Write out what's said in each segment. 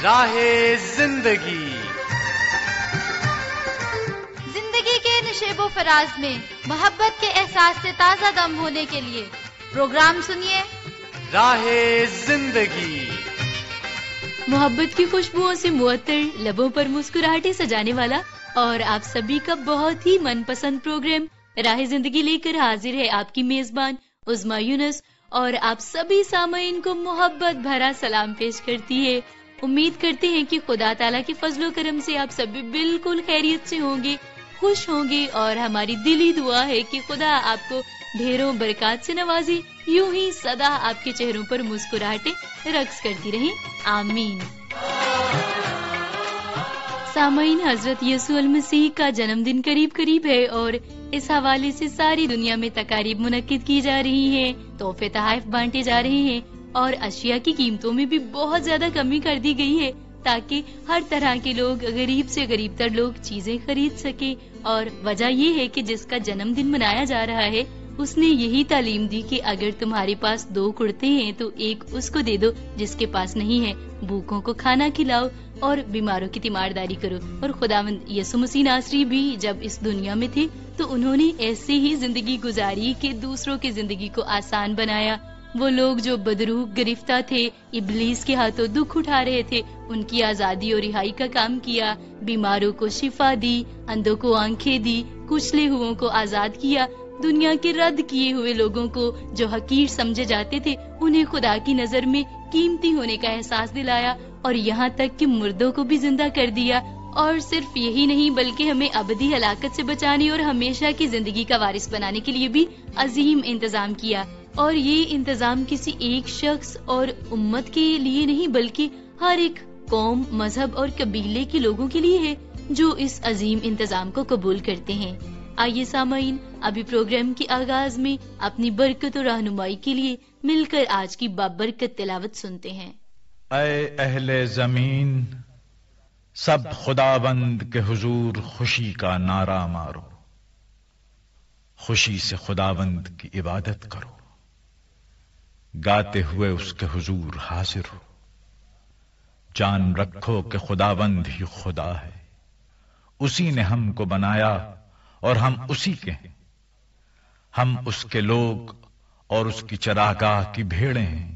راہ زندگی زندگی کے نشیب و فراز میں محبت کے احساس سے تازہ دم ہونے کے لیے پروگرام سنیے راہ زندگی۔ محبت کی خوشبوؤں سے معطر، لبوں پر مسکراہٹیں سجانے والا اور آپ سبھی کا بہت ہی من پسند پروگرام راہ زندگی لے کر حاضر ہے آپ کی میزبان عظمیٰ یونس، اور آپ سبھی سامعین کو محبت بھرا سلام پیش کرتی ہے۔ امید کرتے ہیں کہ خدا تعالیٰ کے فضل و کرم سے آپ سبھی بالکل خیریت سے ہوں گے، خوش ہوں گے، اور ہماری دلی دعا ہے کہ خدا آپ کو ڈھیروں برکات سے نوازے، یوں ہی سدا آپ کے چہروں پر مسکراہٹیں رقص کرتی رہیں، آمین۔ سامعین، حضرت یسوع المسیح کا جنم دن قریب ہے اور اس حوالے سے ساری دنیا میں تقاریب منعقد کی جا رہی ہیں، تحفے تحائف بانٹے جا رہے ہیں، اور اشیاء کی قیمتوں میں بھی بہت زیادہ کمی کر دی گئی ہے تاکہ ہر طرح کے لوگ، غریب سے غریب تر لوگ چیزیں خرید سکیں۔ اور وجہ یہ ہے کہ جس کا جنم دن منایا جا رہا ہے اس نے یہی تعلیم دی کہ اگر تمہارے پاس 2 کرتے ہیں تو ایک اس کو دے دو جس کے پاس نہیں ہے، بھوکوں کو کھانا کھلاؤ اور بیماروں کی تیمارداری کرو۔ اور خداوند یسوع مسیح ناصری بھی جب اس دنیا میں تھے تو انہوں نے ایسے ہی زندگی گزاری کہ دوسروں کی زندگی کو آسان بنایا۔ وہ لوگ جو بدروح گرفتہ تھے، ابلیس کے ہاتھوں دکھ اٹھا رہے تھے، ان کی آزادی اور رہائی کا کام کیا، بیماروں کو شفا دی، اندھوں کو آنکھیں دی، کچلے ہوئوں کو آزاد کیا، دنیا کے رد کیے ہوئے لوگوں کو جو حقیر سمجھے جاتے تھے انہیں خدا کی نظر میں قیمتی ہونے کا احساس دلایا، اور یہاں تک کہ مردوں کو بھی زندہ کر دیا۔ اور صرف یہی نہیں بلکہ ہمیں ابدی ہلاکت سے بچانے اور ہمیشہ کی زندگی کا وارث بنانے کے لیے بھی عظیم انتظام کیا۔ اور یہ انتظام کسی ایک شخص اور امت کے لیے نہیں بلکہ ہر ایک قوم، مذہب اور قبیلے کے لوگوں کے لیے ہے جو اس عظیم انتظام کو قبول کرتے ہیں۔ آئیے سامعین، ابھی پروگرام کے آغاز میں اپنی برکت اور رہنمائی کے لیے مل کر آج کی بابرکت تلاوت سنتے ہیں۔ اے اہل زمین، سب خداوند کے حضور خوشی کا نعرہ مارو، خوشی سے خداوند کی عبادت کرو، گاتے ہوئے اس کے حضور حاضر ہو۔ جان رکھو کہ خداوند ہی خدا ہے، اسی نے ہم کو بنایا اور ہم اسی کے ہیں، ہم اس کے لوگ اور اس کی چراگاہ کی بھیڑیں ہیں۔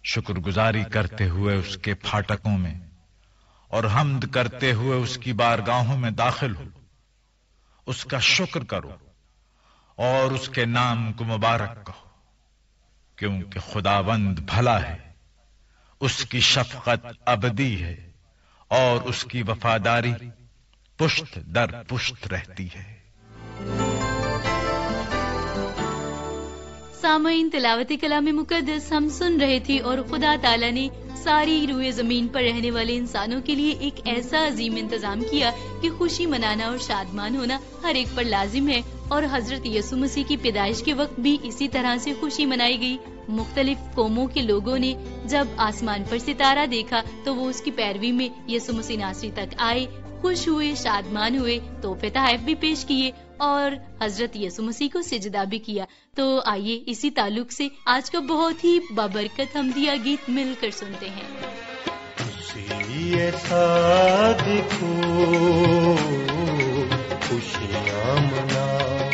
شکر گزاری کرتے ہوئے اس کے پھاٹکوں میں اور حمد کرتے ہوئے اس کی بارگاہوں میں داخل ہو، اس کا شکر کرو اور اس کے نام کو مبارک کہو، کیونکہ خداوند بھلا ہے، اس کی شفقت ابدی ہے اور اس کی وفاداری پشت در پشت رہتی ہے۔ سامعین، تلاوت کلام مقدس ہم سن رہے تھے، اور خدا تعالیٰ نے ساری روئے زمین پر رہنے والے انسانوں کے لیے ایک ایسا عظیم انتظام کیا کہ خوشی منانا اور شادمان ہونا ہر ایک پر لازم ہے، اور حضرت یسوع مسیح کی پیدائش کے وقت بھی اسی طرح سے خوشی منائی گئی۔ مختلف قوموں کے لوگوں نے جب آسمان پر ستارہ دیکھا تو وہ اس کی پیروی میں یسوع مسیح ناصری تک آئے، خوش ہوئے، شادمان ہوئے، تحفے تحائف بھی پیش کیے اور حضرت یسوع مسیح کو سجدہ بھی کیا۔ تو آئیے اسی تعلق سے آج کا بہت ہی بابرکت حمدیہ گیت مل کر سنتے ہیں۔ ایسا دیکھو، خوشیاں مناؤ،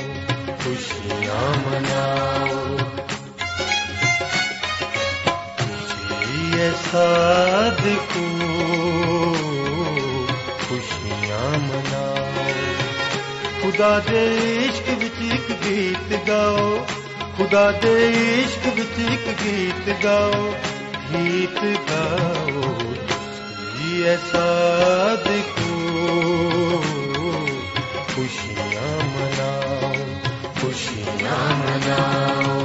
خوشیاں مناؤ، ایسا دیکھو، خوشیاں مناؤ، خدا دے عشق وچ ایک گیت گاؤ، خدا دے عشق وچ ایک گیت گاؤ، گیت گاؤ، ایسا دیکھو، خوشیاں مناؤ، خوشیاں مناؤ۔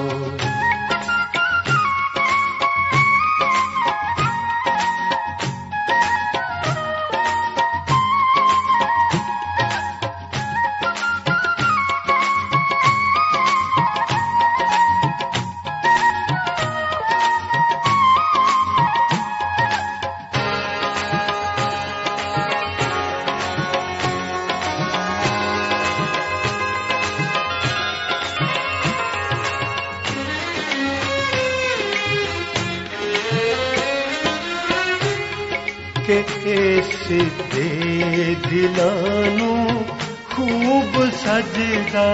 کہ اس دے دلانو خوب سجدا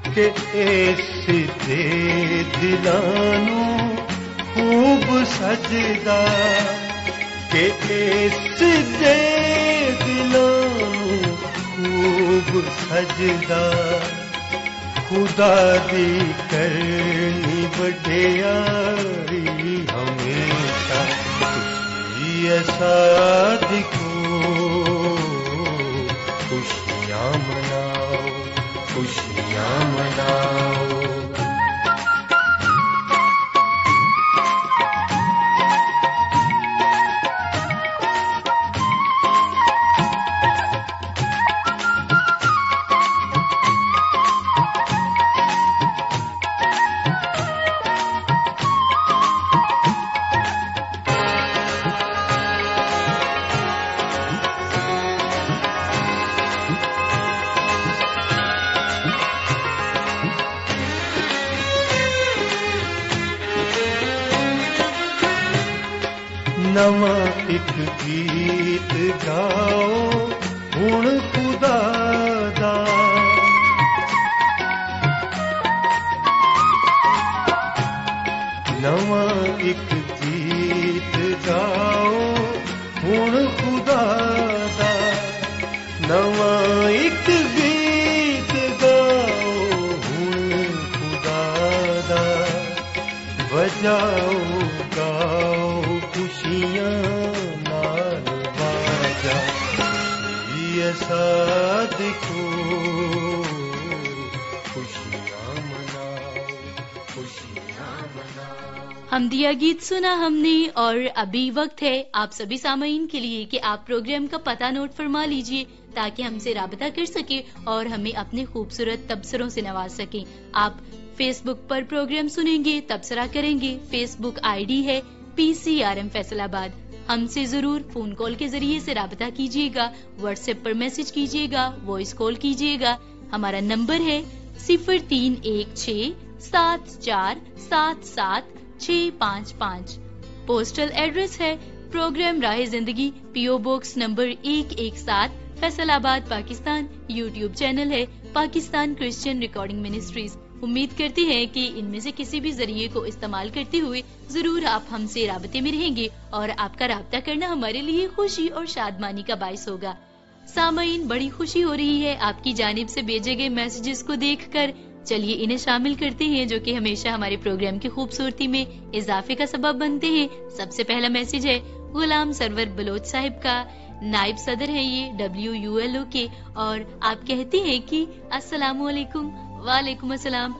کہ اس دے دلانو خوب سجدا کہ اس دے دلانو خوب سجدا خدا دی کرنی وڈیاری ہمیشہ خوشی ایسا دکھو خوشیاں مناؤ خوشیاں مناؤ نواں ایک گیت گاؤ ہن خدا دا نواں ایک گیت گاؤ ہن خدا دا نواں ایک گیت گاؤ ہن خدا دا بجاؤ گاؤ خوشیاں نال باجا خوشی ایسا دکھو خوشیاں مناؤ خوشیاں مناؤ. حمدیہ گیت سنا ہم نے اور ابھی وقت ہے آپ سبھی سامعین کے لیے کہ آپ پروگرام کا پتہ نوٹ فرما لیجئے تاکہ ہم سے رابطہ کر سکیں اور ہمیں اپنے خوبصورت تبصروں سے نواز سکیں. آپ فیس بک پر پروگرام سنیں گے، تبصرہ کریں گے. فیس بک آئی ڈی ہے PCRM فیصل آباد. ہم سے ضرور فون کال کے ذریعے سے رابطہ کیجیے گا، واٹس ایپ پر میسج کیجیے گا، وائس کال کیجیے گا. ہمارا نمبر ہے 031674775655. پوسٹل ایڈریس ہے پروگرام راہ زندگی، PO باکس نمبر 117 فیصل آباد پاکستان. یوٹیوب چینل ہے پاکستان کرسچین ریکارڈنگ منسٹریز. امید کرتے ہیں کہ ان میں سے کسی بھی ذریعے کو استعمال کرتے ہوئے ضرور آپ ہم سے رابطے میں رہیں گے اور آپ کا رابطہ کرنا ہمارے لیے خوشی اور شادمانی کا باعث ہوگا. سامعین، بڑی خوشی ہو رہی ہے آپ کی جانب سے بھیجے گئے میسیجز کو دیکھ کر. چلیے انہیں شامل کرتے ہیں جو کہ ہمیشہ ہمارے پروگرام کی خوبصورتی میں اضافے کا سبب بنتے ہیں. سب سے پہلا میسیج ہے غلام سرور بلوچ صاحب کا. نائب صدر ہے یہ WULO کے، اور آپ کہتے ہیں کہ السلام علیکم. وعلیکم السلام.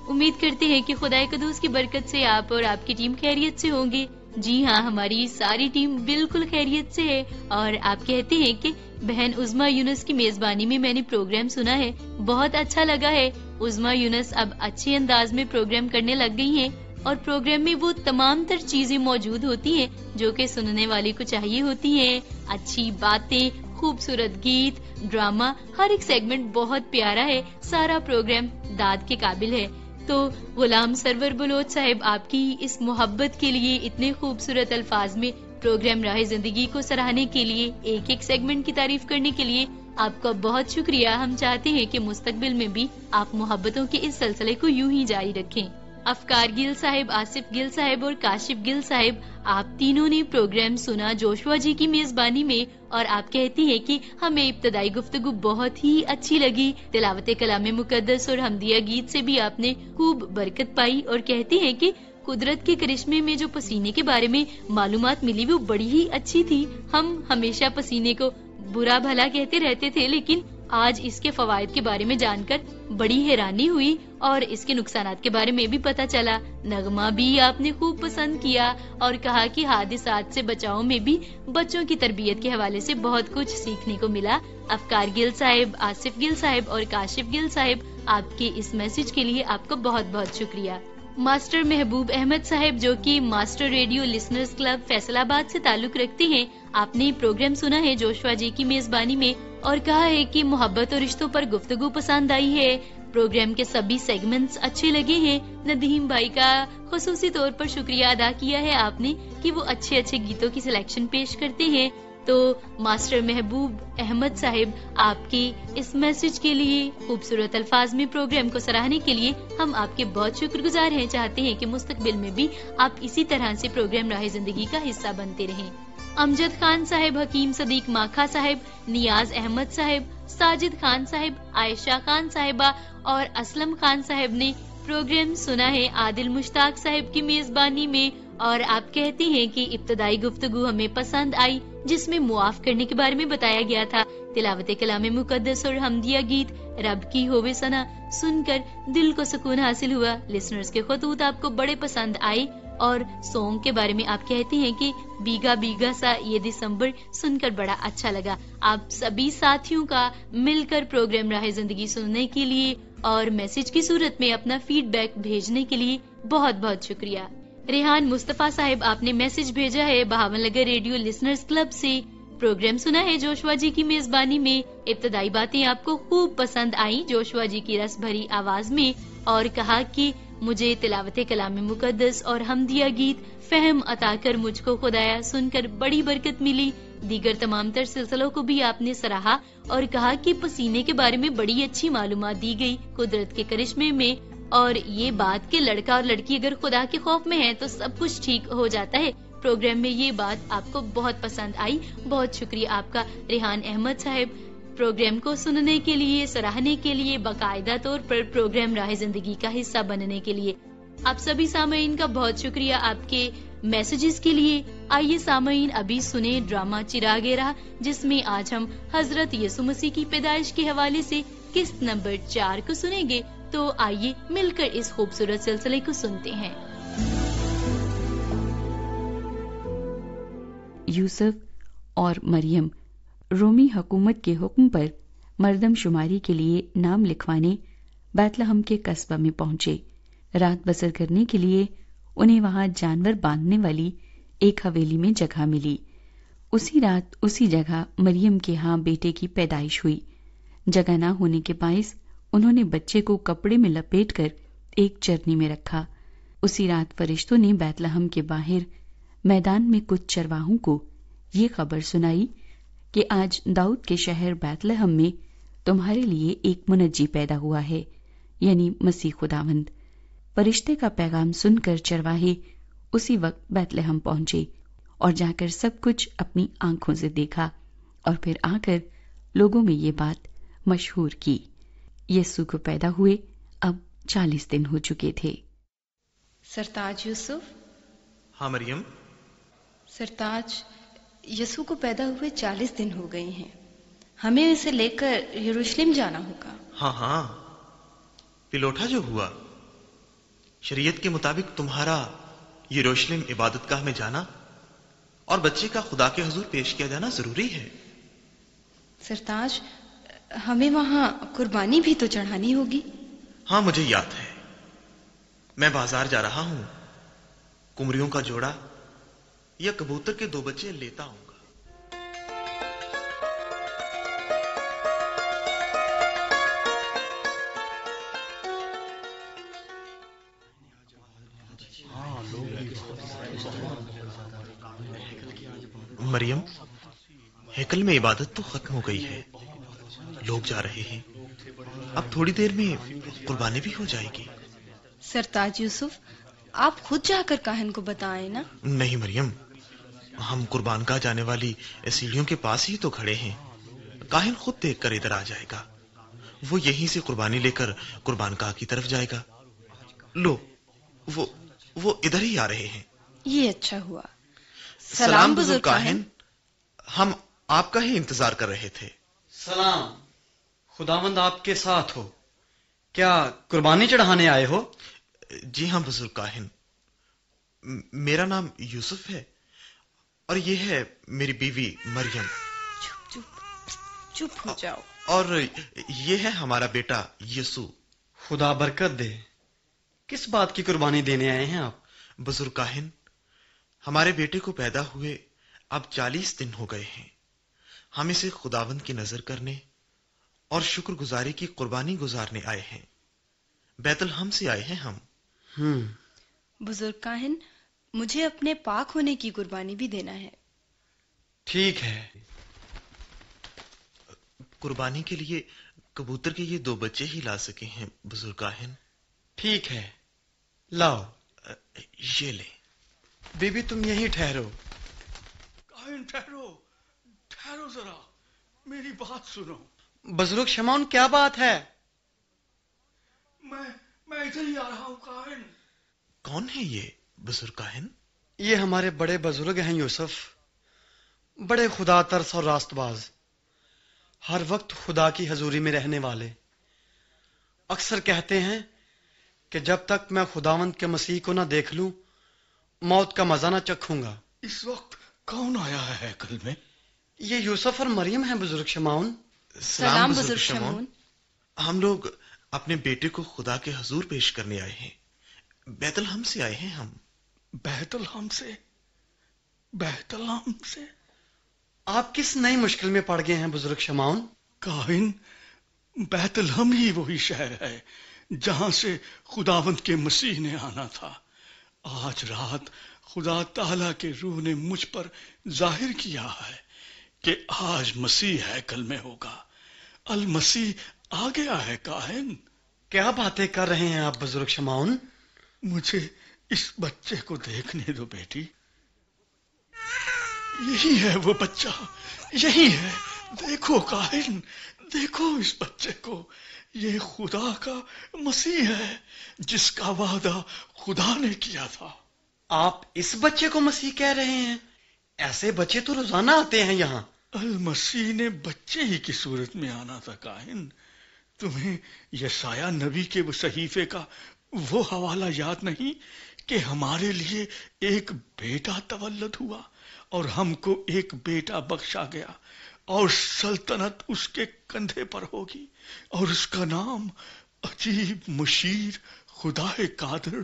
امید کرتے ہیں کہ خدا قدوس کی برکت سے آپ اور آپ کی ٹیم خیریت سے ہوں گے. جی ہاں، ہماری ساری ٹیم بالکل خیریت سے ہے. اور آپ کہتے ہیں کہ بہن عظمیٰ یونس کی میزبانی میں میں نے پروگرام سنا ہے، بہت اچھا لگا ہے. عظمیٰ یونس اب اچھے انداز میں پروگرام کرنے لگ گئی ہیں اور پروگرام میں وہ تمام تر چیزیں موجود ہوتی ہیں جو کہ سننے والے کو چاہیے ہوتی ہیں. اچھی باتیں، خوبصورت گیت، ڈرامہ، ہر ایک سیگمنٹ بہت پیارا ہے. سارا پروگرام داد کے قابل ہے. تو غلام سرور بلوچ صاحب، آپ کی اس محبت کے لیے، اتنے خوبصورت الفاظ میں پروگرام راہ زندگی کو سراہنے کے لیے، ایک ایک سیگمنٹ کی تعریف کرنے کے لیے آپ کا بہت شکریہ. ہم چاہتے ہیں کہ مستقبل میں بھی آپ محبتوں کے اس سلسلے کو یوں ہی جاری رکھیں. افکار گل صاحب، آصف گل صاحب اور کاشف گل صاحب، آپ تینوں نے پروگرام سنا جوشوا جی کی میزبانی میں، اور آپ کہتی ہیں کہ ہمیں ابتدائی گفتگو بہت ہی اچھی لگی. تلاوت کلام مقدس اور حمدیہ گیت سے بھی آپ نے خوب برکت پائی، اور کہتی ہیں کہ قدرت کے کرشمے میں جو پسینے کے بارے میں معلومات ملی وہ بڑی ہی اچھی تھی. ہم ہمیشہ پسینے کو برا بھلا کہتے رہتے تھے، لیکن آج اس کے فوائد کے بارے میں جان کر بڑی حیرانی ہوئی اور اس کے نقصانات کے بارے میں بھی پتہ چلا. نغمہ بھی آپ نے خوب پسند کیا اور کہا کہ حادثات سے بچاؤ میں بھی بچوں کی تربیت کے حوالے سے بہت کچھ سیکھنے کو ملا. افکار گل صاحب، آصف گل صاحب اور کاشف گل صاحب، آپ کے اس میسج کے لیے آپ کا بہت بہت شکریہ. ماسٹر محبوب احمد صاحب، جو کہ master radio listeners club Faisal آباد سے تعلق رکھتے ہیں، آپ نے پروگرام سنا ہے جوشوا جی کی میزبانی میں، اور کہا ہے کہ محبت اور رشتوں پر گفتگو پسند آئی ہے. پروگرام کے سبھی سیگمنٹس اچھے لگے ہیں. ندیم بھائی کا خصوصی طور پر شکریہ ادا کیا ہے آپ نے کہ وہ اچھے اچھے گیتوں کی سلیکشن پیش کرتے ہیں. تو ماسٹر محبوب احمد صاحب آپ کے اس میسج کے لیے، خوبصورت الفاظ میں پروگرام کو سراہنے کے لیے ہم آپ کے بہت شکر گزار ہیں. چاہتے ہیں کہ مستقبل میں بھی آپ اسی طرح سے پروگرام راہ زندگی کا حصہ بنتے رہیں. امجد خان صاحب، حکیم صدیق ماکھا صاحب، نیاز احمد صاحب، ساجد خان صاحب، عائشہ خان صاحبہ اور اسلم خان صاحب نے پروگرام سنا ہے عادل مشتاق صاحب کی میزبانی میں، اور آپ کہتے ہیں کہ ابتدائی گفتگو ہمیں پسند آئی جس میں معاف کرنے کے بارے میں بتایا گیا تھا. تلاوت کلام مقدس اور حمدیہ گیت رب کی ہووے ثنا سن کر دل کو سکون حاصل ہوا. لسنرز کے خطوط آپ کو بڑے پسند آئے، اور سونگ کے بارے میں آپ کہتے ہیں کہ بیگا بیگا سا یہ دسمبر سن کر بڑا اچھا لگا. آپ سبھی ساتھیوں کا مل کر پروگرام راہ زندگی سننے کے لیے اور میسج کی صورت میں اپنا فیڈ بیک بھیجنے کے لیے بہت بہت شکریہ. ریحان مصطفیٰ صاحب، آپ نے میسج بھیجا ہے بہاون لگر ریڈیو لسنرز کلب سے. پروگرام سنا ہے جوشوا جی کی میزبانی میں. ابتدائی باتیں آپ کو خوب پسند آئیں جوشوا جی کی رس بھری آواز میں، اور کہا کہ مجھے تلاوت کلام مقدس اور حمدیہ گیت فہم عطا کر مجھ کو خدایا سن کر بڑی برکت ملی. دیگر تمام تر سلسلوں کو بھی آپ نے سراہا اور کہا کہ پسینے کے بارے میں بڑی اچھی معلومات دی گئی قدرت کے کرشمے میں، اور یہ بات کہ لڑکا اور لڑکی اگر خدا کے خوف میں ہیں تو سب کچھ ٹھیک ہو جاتا ہے. پروگرام میں یہ بات آپ کو بہت پسند آئی. بہت شکریہ آپ کا ریحان احمد صاحب، پروگرام کو سننے کے لیے، سراہنے کے لیے، باقاعدہ طور پر پروگرام راہ زندگی کا حصہ بننے کے لیے. آپ سبھی سامعین کا بہت شکریہ آپ کے میسیجز کے لیے. آئیے سامعین ابھی سنیں ڈرامہ چراغ راہ، جس میں آج ہم حضرت یسوع مسیح کی پیدائش کے حوالے سے قسط نمبر 4 کو سنیں گے. تو آئیے مل کر اس خوبصورت سلسلے کو سنتے ہیں. یوسف اور مریم رومی حکومت کے حکم پر مردم شماری کے لیے نام لکھوانے بیت لحم کے قصبہ میں پہنچے. رات بسر کرنے کے لیے انہیں وہاں جانور باندھنے والی ایک حویلی میں جگہ ملی. اسی رات اسی جگہ مریم کے ہاں بیٹے کی پیدائش ہوئی. جگہ نہ ہونے کے باعث انہوں نے بچے کو کپڑے میں لپیٹ کر ایک چرنی میں رکھا. اسی رات فرشتوں نے بیت لحم کے باہر میدان میں کچھ چرواہوں کو یہ خبر سنائی کہ آج داؤد کے شہر بیت لحم میں تمہارے لیے ایک منجی پیدا ہوا ہے، یعنی مسیح خداوند. فرشتے کا پیغام سن کر چرواہے اسی وقت بیت لحم پہنچے اور جا کر سب کچھ اپنی آنکھوں سے دیکھا، اور پھر آ کر لوگوں میں یہ بات مشہور کی. یسوع کو پیدا ہوئے اب 40 دن ہو چکے تھے. سرتاج یوسف. ہاں مریم. سرتاج، یسوع کو پیدا ہوئے 40 دن ہو گئے ہیں. ہمیں اسے لے کر یروشلم جانا ہوگا. ہاں، پلوٹا جو ہوا، شریعت کے مطابق تمہارا یروشلم عبادت گاہ میں جانا اور بچے کا خدا کے حضور پیش کیا جانا ضروری ہے. سرتاج، ہمیں وہاں قربانی بھی تو چڑھانی ہوگی. ہاں مجھے یاد ہے، میں بازار جا رہا ہوں. کمریوں کا جوڑا یا کبوتر کے 2 بچے لیتا ہوں گا. مریم، ہیکل میں عبادت تو ختم ہو گئی ہے، لوگ جا رہے ہیں. اب تھوڑی دیر میں قربانی بھی ہو جائے گی. سرتاج یوسف، آپ خود جا کر کاہن کو بتائیں نا. نہیں مریم، ہم قربان گاہ جانے والی سیڑھیوں کے پاس ہی تو کھڑے ہیں. کاہن خود دیکھ کر ادھر آ جائے گا. وہ یہیں سے قربانی لے کر قربان گاہ کی طرف جائے گا. لو، وہ ادھر ہی آ رہے ہیں. یہ اچھا ہوا. سلام بزرگ کاہن، ہم آپ کا ہی انتظار کر رہے تھے. سلام، خداوند آپ کے ساتھ ہو. کیا قربانی چڑھانے آئے ہو؟ جی ہاں بزرگ کاہن، میرا نام یوسف ہے اور یہ ہے میری بیوی مریم. چپ ہو جاؤ. اور یہ ہے ہمارا بیٹا یسوع. خدا برکت دے. کس بات کی قربانی دینے آئے ہیں آپ؟ بزرگ کاہن، ہمارے بیٹے کو پیدا ہوئے اب 40 دن ہو گئے ہیں. ہم اسے خداوند کی نظر کرنے اور شکر گزاری کی قربانی گزارنے آئے ہیں. بیت الحم سے آئے ہیں ہم. بزرگ کاہن، مجھے اپنے پاک ہونے کی قربانی بھی دینا ہے. ٹھیک ہے. قربانی کے لیے کبوتر کے یہ 2 بچے ہی لا سکے ہیں بزرگ کاہن. ٹھیک ہے، لاؤ. یہ لیں. بی بی تم یہیں ٹھہرو. کاہن ٹھہرو ذرا، میری بات سنو. بزرگ شمعون کیا بات ہے؟ میں ادھر ہی آ رہا ہوں کاہن. کون ہے یہ بزرگ کاہن؟ یہ ہمارے بڑے بزرگ ہیں یوسف، بڑے خدا ترس اور راست باز، ہر وقت خدا کی حضوری میں رہنے والے. اکثر کہتے ہیں کہ جب تک میں خداوند کے مسیح کو نہ دیکھ لوں موت کا مزہ نہ چکھوں گا. اس وقت کون آیا ہے ہیکل میں؟ یہ یوسف اور مریم ہیں بزرگ شمعون. سلام بزرگ شمعون. ہم لوگ اپنے بیٹے کو خدا کے حضور پیش کرنے آئے ہیں. بیت الحم سے آئے ہیں ہم. بیت الحم سے؟ آپ کس نئی مشکل میں پڑ گئے ہیں بزرگ شمعون؟ کاہن، بیت الحم ہی وہی شہر ہے جہاں سے خداوند کے مسیح نے آنا تھا. آج رات خدا تعالی کے روح نے مجھ پر ظاہر کیا ہے کہ آج مسیح ہیکل میں ہوگا. المسیح آ گیا ہے کاہن. کیا باتیں کر رہے ہیں آپ بزرگ شمعون؟ مجھے اس بچے کو دیکھنے دو بیٹی. یہی ہے وہ بچہ، یہی ہے. دیکھو کاہن، دیکھو اس بچے کو. یہ خدا کا مسیح ہے جس کا وعدہ خدا نے کیا تھا. آپ اس بچے کو مسیح کہہ رہے ہیں؟ ایسے بچے تو روزانہ آتے ہیں یہاں. المسیح نے بچے ہی کی صورت میں آنا تھا کاہن. تمہیں یسایہ نبی کے وہ صحیفے کا وہ حوالہ یاد نہیں کہ ہمارے لیے ایک بیٹا تولد ہوا اور ہم کو ایک بیٹا بخشا گیا اور سلطنت اس کے کندھے پر ہوگی اور اس کا نام عجیب، مشیر، خدا قادر،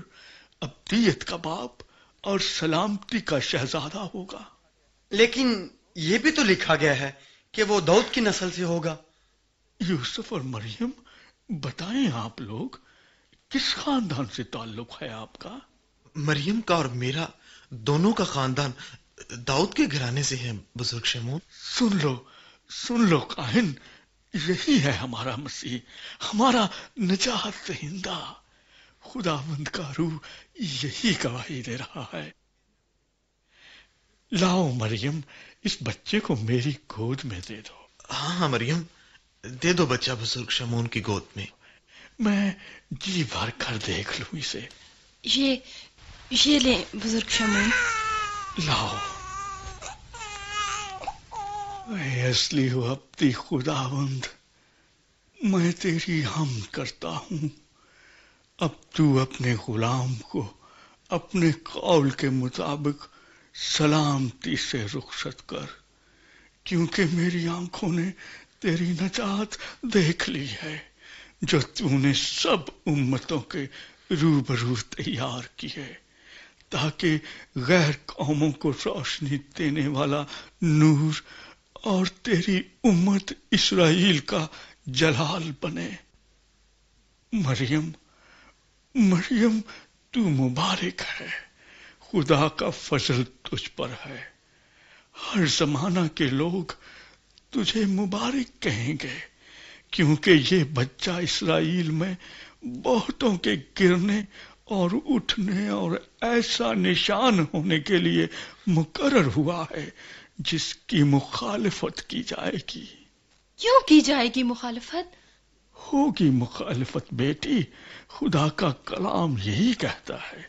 ابدیت کا باپ اور سلامتی کا شہزادہ ہوگا. لیکن یہ بھی تو لکھا گیا ہے کہ وہ داؤد کی نسل سے ہوگا. یوسف اور مریم، بتائیں آپ لوگ کس خاندان سے تعلق ہے آپ کا؟ مریم کا اور میرا دونوں کا خاندان داؤد کے گھرانے سے ہے بزرگ شمعون. سن لو کاہن، یہی ہے ہمارا مسیح، ہمارا نجات دہندہ. خداوند کا روح یہی گواہی دے رہا ہے. لاؤ مریم، اس بچے کو میری گود میں دے دو. ہاں مریم، دے دو بچہ بزرگ شمعون کی گود میں. میں جی بھر کر دیکھ لوں اسے. یہ لیں بزرگ شمعون. لاؤ. اے اصلی و ابدی خداوند، میں تیری حمد کرتا ہوں. اب تو اپنے غلام کو اپنے قول کے مطابق سلامتی سے رخصت کر، کیونکہ میری آنکھوں نے تیری نجات دیکھ لی ہے جو تو نے سب امتوں کے روبرو تیار کی ہے، تاکہ غیر قوموں کو روشنی دینے والا نور اور تیری امت اسرائیل کا جلال بنے. مریم تو مبارک ہے، خدا کا فضل تجھ پر ہے. ہر زمانہ کے لوگ تجھے مبارک کہیں گے، کیونکہ یہ بچہ اسرائیل میں بہتوں کے گرنے اور اٹھنے اور ایسا نشان ہونے کے لیے مقرر ہوا ہے جس کی مخالفت کی جائے گی. کیوں کی جائے گی مخالفت؟ ہوگی مخالفت بیٹی، خدا کا کلام یہی کہتا ہے،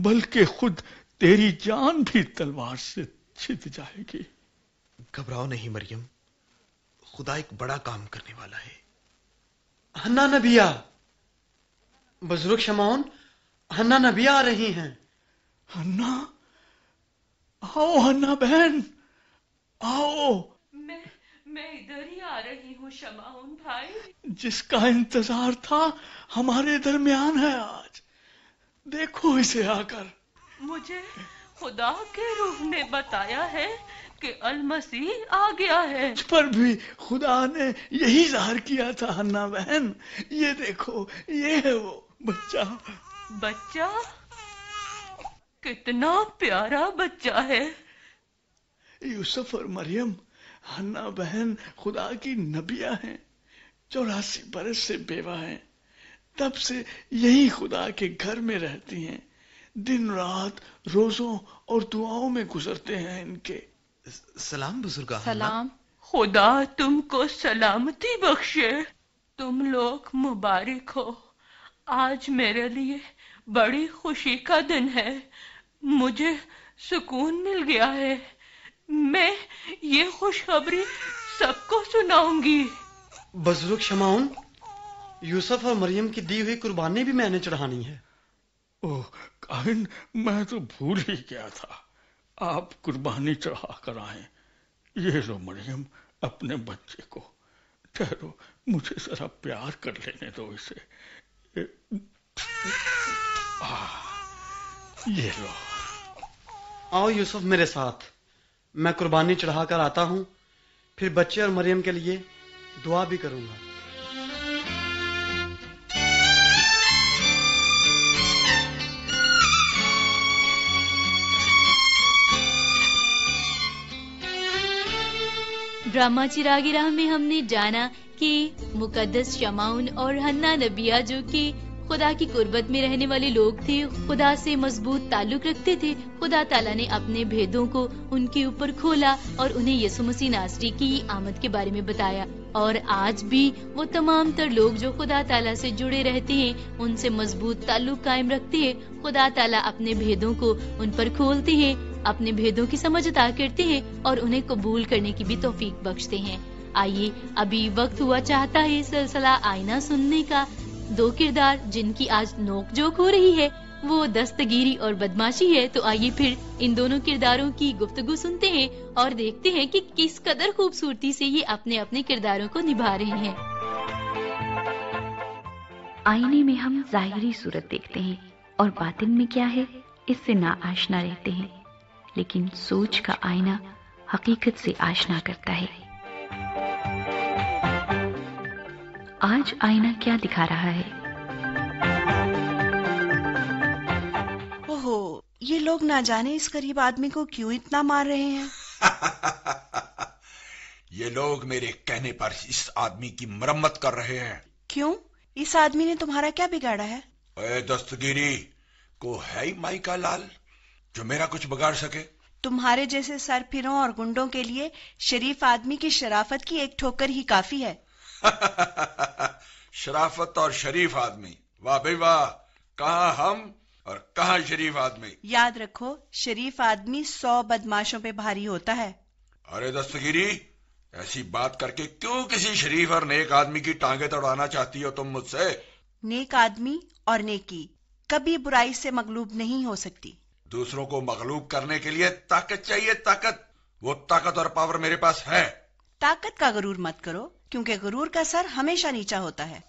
بلکہ خود تیری جان بھی تلوار سے چھد جائے گی. گھبراؤ نہیں مریم، خدا ایک بڑا کام کرنے والا ہے. حنا نبیہ، بزرگ شمعون، حنا نبیہ آ رہی ہیں. حنا، آؤ حنا بہن، آؤ. میں ادھر ہی آ رہی ہوں شمعون بھائی. جس کا انتظار تھا ہمارے درمیان ہے آج. دیکھو اسے آ کر. مجھے خدا کے روح نے بتایا ہے کہ المسیح آ گیا ہے۔ مجھ پر بھی خدا نے یہی ظاہر کیا تھا حنا بہن، یہ دیکھو یہ ہے وہ بچہ۔ بچہ؟ کتنا پیارا بچہ ہے۔ یوسف اور مریم، حنا بہن خدا کی نبیہ ہیں، 84 برس سے بیوہ ہیں، تب سے یہی خدا کے گھر میں رہتی ہیں، دن رات روزوں اور دعاؤں میں گزرتے ہیں ان کے۔ سلام بزرگا۔ سلام۔ خدا تم کو سلامتی بخشے۔ تم لوگ مبارک ہو۔ آج میرے لیے بڑی خوشی کا دن ہے، مجھے سکون مل گیا ہے۔ میں یہ خوشخبری سب کو سناؤں گی۔ بزرگ شمعون، یوسف اور مریم کی دی ہوئی قربانی بھی میں نے چڑھانی ہے۔ اوہ کاہن، میں تو بھول ہی گیا تھا، آپ قربانی چڑھا کر آئیں۔ یہ لو مریم اپنے بچے کو، ٹھہرو مجھے ذرا پیار کر لینے دو اسے۔ یہ لو۔ آؤ یوسف میرے ساتھ، میں قربانی چڑھا کر آتا ہوں، پھر بچے اور مریم کے لیے دعا بھی کروں گا۔ ڈرامہ چراغ راہ میں ہم نے جانا کہ مقدس شمعون اور حنا نبیہ جو کہ خدا کی قربت میں رہنے والے لوگ تھے، خدا سے مضبوط تعلق رکھتے تھے، خدا تعالیٰ نے اپنے بھیدوں کو ان کے اوپر کھولا اور انہیں یسوع مسیح ناصری کی آمد کے بارے میں بتایا۔ اور آج بھی وہ تمام تر لوگ جو خدا تعالیٰ سے جڑے رہتے ہیں، ان سے مضبوط تعلق قائم رکھتے ہیں، خدا تعالیٰ اپنے بھیدوں کو ان پر کھولتے ہیں، اپنے بھیدوں کی سمجھ عطا کرتے ہیں اور انہیں قبول کرنے کی بھی توفیق بخشتے ہیں۔ آئیے ابھی وقت ہوا چاہتا ہے سلسلہ آئینہ سننے کا۔ دو کردار جن کی آج نوک جھوک ہو رہی ہے وہ دستگیری اور بدماشی ہے، تو آئیے پھر ان دونوں کرداروں کی گفتگو سنتے ہیں اور دیکھتے ہیں کہ کس قدر خوبصورتی سے یہ اپنے اپنے کرداروں کو نبھا رہے ہیں۔ آئینے میں ہم ظاہری صورت دیکھتے ہیں اور باطن میں کیا ہے اس سے نا آشنا رہتے ہیں، لیکن سوچ کا آئینہ حقیقت سے آشنا کرتا ہے۔ آج آئینہ کیا دکھا رہا ہے؟ اوہو، یہ لوگ نہ جانے اس غریب آدمی کو کیوں اتنا مار رہے ہیں۔ یہ لوگ میرے کہنے پر اس آدمی کی مرمت کر رہے ہیں۔ کیوں؟ اس آدمی نے تمہارا کیا بگاڑا ہے؟ اے دستگیری، کو ہے ہی مائی کا لال جو میرا کچھ بگاڑ سکے؟ تمہارے جیسے سر پھروں اور گنڈوں کے لیے شریف آدمی کی شرافت کی ایک ٹھوکر ہی کافی ہے۔ شرافت اور شریف آدمی، واہ بھائی واہ، کہاں ہم اور کہاں شریف آدمی۔ یاد رکھو، شریف آدمی 100 بدماشوں پہ بھاری ہوتا ہے۔ ارے دستگیری، ایسی بات کر کے کیوں کسی شریف اور نیک آدمی کی ٹانگیں توڑانا چاہتی ہو تم مجھ سے؟ نیک آدمی اور نیکی کبھی برائی سے مغلوب نہیں ہو سکتی۔ دوسروں کو مغلوب کرنے کے لیے طاقت چاہیے، طاقت۔ وہ طاقت اور پاور میرے پاس ہے۔ طاقت کا غرور مت کرو، کیونکہ غرور کا سر ہمیشہ نیچا ہوتا ہے۔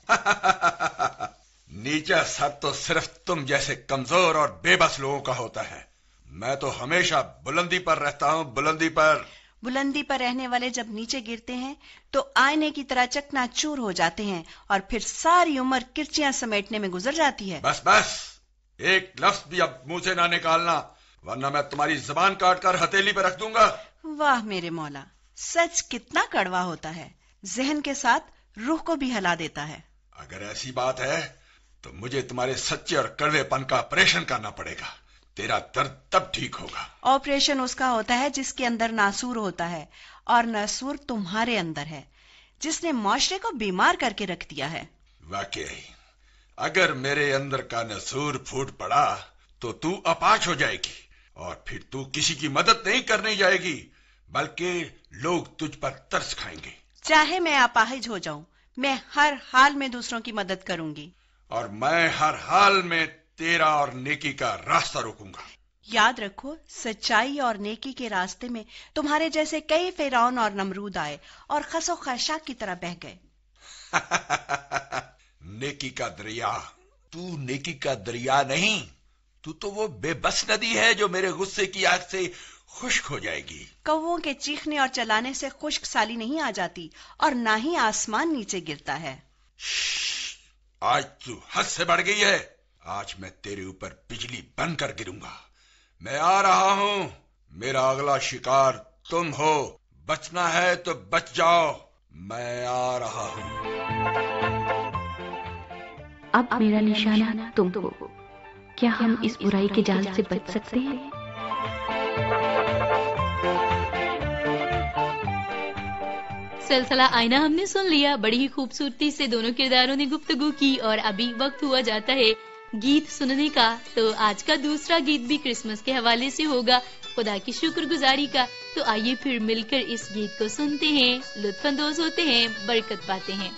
نیچا سر تو صرف تم جیسے کمزور اور بے بس لوگوں کا ہوتا ہے۔ میں تو ہمیشہ بلندی پر رہتا ہوں، بلندی پر۔ بلندی پر رہنے والے جب نیچے گرتے ہیں تو آئینے کی طرح چکنا چور ہو جاتے ہیں اور پھر ساری عمر کرچیاں سمیٹنے میں گزر جاتی ہے۔ بس بس، ایک لفظ بھی اب منہ سے نہ نکالنا، ورنہ میں تمہاری زبان کاٹ کر ہتھیلی پہ رکھ دوں گا۔ واہ میرے مولا، سچ کتنا کڑوا ہوتا ہے، ذہن کے ساتھ روح کو بھی ہلا دیتا ہے۔ اگر ایسی بات ہے تو مجھے تمہارے سچے اور کڑوے پن کا آپریشن کرنا پڑے گا، تیرا درد تب ٹھیک ہوگا۔ آپریشن اس کا ہوتا ہے جس کے اندر ناسور ہوتا ہے، اور ناسور تمہارے اندر ہے، جس نے معاشرے کو بیمار کر کے رکھ دیا ہے۔ واقعی اگر میرے اندر کا ناسور پھوٹ پڑا تو تو اپاہج ہو جائے گی، اور پھر تو کسی کی مدد نہیں کرنے جائے گی، بلکہ لوگ تجھ پر ترس کھائیں گے۔ چاہے میں اپاہج ہو جاؤں، میں ہر حال میں دوسروں کی مدد کروں گی، اور میں ہر حال میں تیرا اور نیکی کا راستہ روکوں گا۔ یاد رکھو، سچائی اور نیکی کے راستے میں تمہارے جیسے کئی فرعون اور نمرود آئے اور خس و خاشاک کی طرح بہہ گئے۔ نیکی کا دریا، تو نیکی کا دریا نہیں، تو وہ بے بس ندی ہے جو میرے غصے کی آگ سے خشک ہو جائے گی۔ کووں کے چیخنے اور چلانے سے خشک سالی نہیں آ جاتی اور نہ ہی آسمان نیچے گرتا ہے۔ آج تو حد سے بڑھ گئی ہے، آج میں تیرے اوپر بجلی بن کر گروں گا۔ میں آ رہا ہوں، میرا اگلا شکار تم ہو، بچنا ہے تو بچ جاؤ، میں آ رہا ہوں۔ اب میرا نشانہ تم ہو، کیا ہم اس برائی کے جال سے بچ سکتے ہیں؟ سلسلہ آئینہ ہم نے سن لیا، بڑی ہی خوبصورتی سے دونوں کرداروں نے گفتگو کی، اور ابھی وقت ہوا جاتا ہے گیت سننے کا۔ تو آج کا دوسرا گیت بھی کرسمس کے حوالے سے ہوگا، خدا کی شکر گزاری کا۔ تو آئیے پھر مل کر اس گیت کو سنتے ہیں، لطف اندوز ہوتے ہیں، برکت پاتے ہیں۔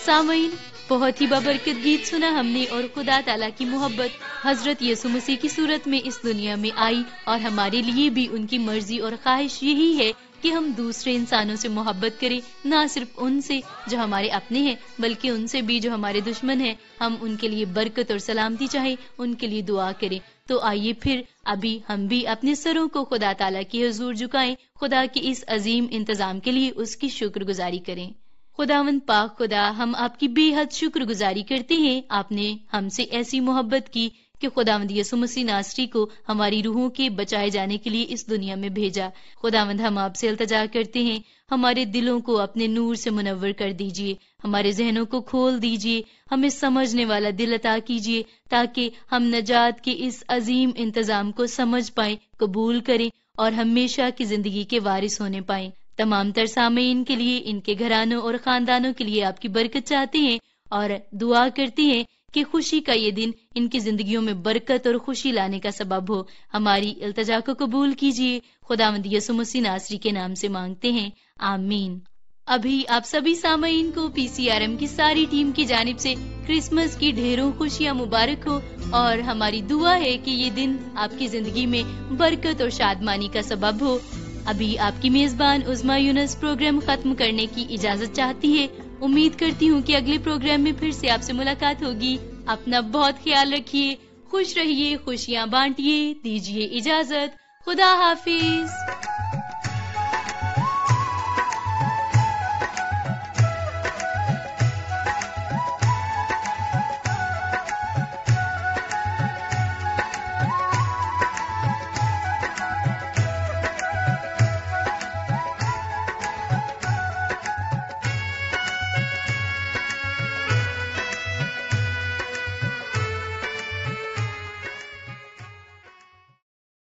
سامعین، بہت ہی بابرکت گیت سنا ہم نے، اور خدا تعالیٰ کی محبت حضرت یسوع مسیح کی صورت میں اس دنیا میں آئی، اور ہمارے لیے بھی ان کی مرضی اور خواہش یہی ہے کہ ہم دوسرے انسانوں سے محبت کریں، نہ صرف ان سے جو ہمارے اپنے ہیں بلکہ ان سے بھی جو ہمارے دشمن ہیں۔ ہم ان کے لیے برکت اور سلامتی چاہیں، ان کے لیے دعا کریں۔ تو آئیے پھر ابھی ہم بھی اپنے سروں کو خدا تعالیٰ کی حضور جھکائیں، خدا کے اس عظیم انتظام کے لیے اس کی شکر گزاری کریں۔ خداوند پاک خدا، ہم آپ کی بے حد شکر گزاری کرتے ہیں، آپ نے ہم سے ایسی محبت کی کہ خداوند یسوع مسیح ناصری کو ہماری روحوں کے بچائے جانے کے لیے اس دنیا میں بھیجا۔ خداوند، ہم آپ سے التجا کرتے ہیں، ہمارے دلوں کو اپنے نور سے منور کر دیجئے، ہمارے ذہنوں کو کھول دیجئے، ہمیں سمجھنے والا دل عطا کیجئے، تاکہ ہم نجات کے اس عظیم انتظام کو سمجھ پائیں، قبول کریں اور ہمیشہ کی زندگی کے وارث ہونے پائیں۔ تمام تر سامعین کے لیے، ان کے گھرانوں اور خاندانوں کے لیے آپ کی برکت چاہتے ہیں اور دعا کرتے ہیں کہ خوشی کا یہ دن ان کی زندگیوں میں برکت اور خوشی لانے کا سبب ہو۔ ہماری التجا کو قبول کیجیے، خداوند یسوع مسیح ناصری کے نام سے مانگتے ہیں، آمین۔ ابھی آپ سبھی سامعین کو PCRM کی ساری ٹیم کی جانب سے کرسمس کی ڈھیروں خوشیاں مبارک ہو، اور ہماری دعا ہے کہ یہ دن آپ کی زندگی میں برکت اور شادمانی کا سبب ہو۔ ابھی آپ کی میزبان عظمیٰ یونس پروگرام ختم کرنے کی اجازت چاہتی ہے۔ امید کرتی ہوں کہ اگلے پروگرام میں پھر سے آپ سے ملاقات ہوگی۔ اپنا بہت خیال رکھیے، خوش رہیے، خوشیاں بانٹیے، دیجیے اجازت، خدا حافظ۔